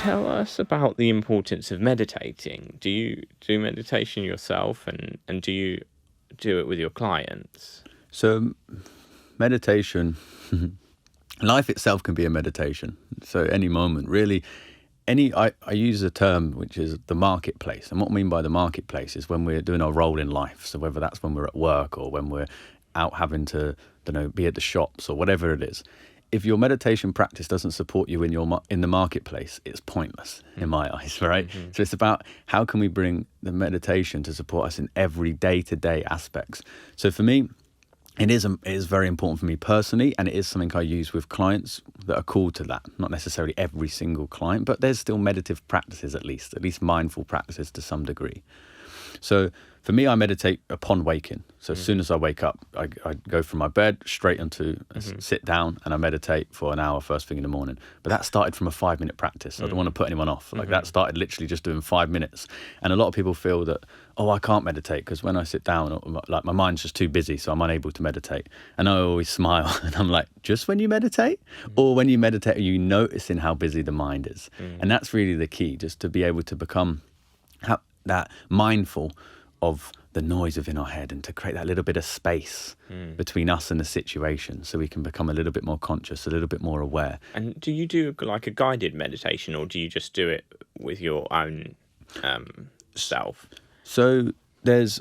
tell us about the importance of meditating? Do you do meditation yourself, and do you do it with your clients? So meditation, life itself can be a meditation. So any moment, really, I use a term which is the marketplace. And what I mean by the marketplace is when we're doing our role in life. So whether that's when we're at work or when we're out having to, be at the shops or whatever it is. If your meditation practice doesn't support you in the marketplace, it's pointless in my eyes, right? Mm-hmm. So it's about how can we bring the meditation to support us in every day-to-day aspects. So for me, it is very important for me personally, and it is something I use with clients that are called to that. Not necessarily every single client, but there's still meditative practices at least mindful practices to some degree. So for me, I meditate upon waking. So as soon as I wake up, I go from my bed straight into sit down, and I meditate for an hour first thing in the morning. But that started from a 5-minute practice. I don't want to put anyone off. Like that started literally just doing 5 minutes. And a lot of people feel that, I can't meditate because when I sit down, like my mind's just too busy, so I'm unable to meditate. And I always smile and I'm like, just when you meditate? Or when you meditate, are you noticing how busy the mind is? And that's really the key, just to be able to become that mindful of the noise within our head and to create that little bit of space between us and the situation so we can become a little bit more conscious, a little bit more aware. And do you do like a guided meditation, or do you just do it with your own self? So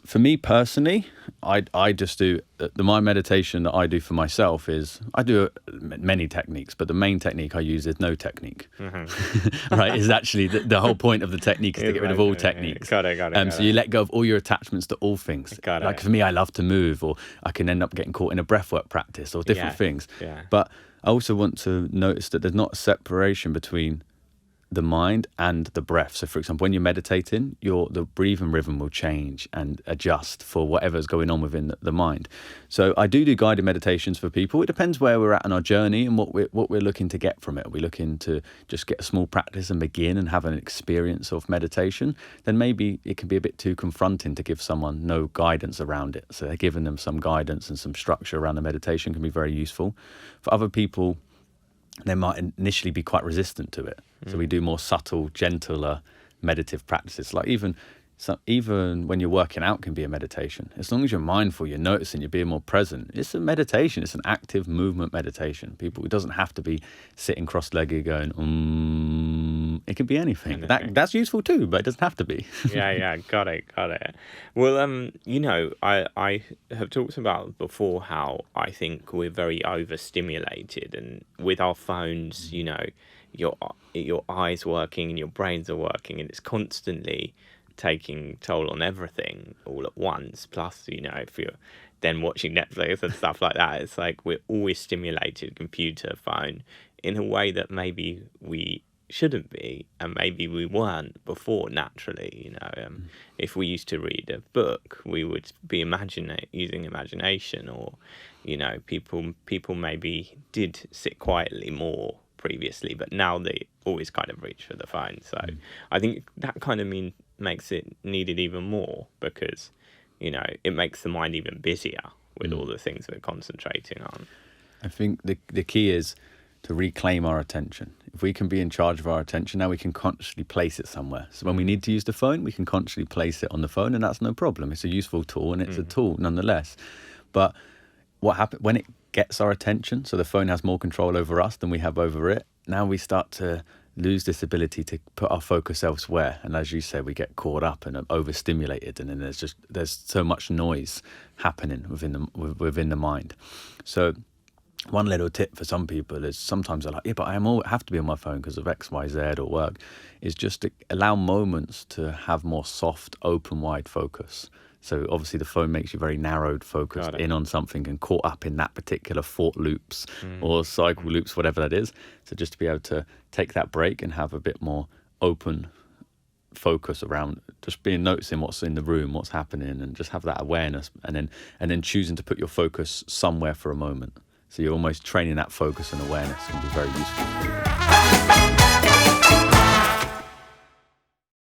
for me personally, I just do my meditation that I do for myself is I do many techniques, but the main technique I use is no technique. Right? Is actually the whole point of the technique is to get rid of all techniques. Got it. So you let go of all your attachments to all things. Like for me, I love to move, or I can end up getting caught in a breathwork practice or different things. Yeah. But I also want to notice that there's not a separation between the mind and the breath. So for example, when you're meditating, the breathing rhythm will change and adjust for whatever's going on within the mind. So I do guided meditations for people. It depends where we're at in our journey and what we're looking to get from it. Are we looking to just get a small practice and begin and have an experience of meditation? Then maybe it can be a bit too confronting to give someone no guidance around it. So giving them some guidance and some structure around the meditation can be very useful. For other people, they might initially be quite resistant to it. So we do more subtle, gentler meditative practices. Like even when you're working out can be a meditation. As long as you're mindful, you're noticing, you're being more present. It's a meditation. It's an active movement meditation. It doesn't have to be sitting cross-legged going, It can be anything. That's useful too, but it doesn't have to be. Yeah, got it. Well, I have talked about before how I think we're very overstimulated, and with our phones, your eyes working and your brains are working, and it's constantly taking toll on everything all at once. Plus, if you're then watching Netflix and stuff like that, it's like we're always stimulated, computer, phone, in a way that maybe we shouldn't be, and maybe we weren't before naturally. If we used to read a book, we would be using imagination, or people maybe did sit quietly more previously, but now they always kind of reach for the phone. So I think that kind of makes it needed even more, because it makes the mind even busier with all the things we're concentrating on. I think the key is to reclaim our attention. If we can be in charge of our attention, now we can consciously place it somewhere. So when we need to use the phone, we can consciously place it on the phone, and that's no problem. It's a useful tool, and it's a tool nonetheless. But what happens when it gets our attention, so the phone has more control over us than we have over it, now we start to lose this ability to put our focus elsewhere. And as you say, we get caught up and overstimulated, and then there's so much noise happening within the mind. So one little tip for some people is sometimes they're like, but I have to be on my phone because of X, Y, Z or work, is just to allow moments to have more soft, open, wide focus. So obviously the phone makes you very narrowed, focused in on something and caught up in that particular thought loops or cycle loops, whatever that is. So just to be able to take that break and have a bit more open focus around just noticing what's in the room, what's happening, and just have that awareness, and then choosing to put your focus somewhere for a moment. So you're almost training that focus and awareness, and be very useful for you.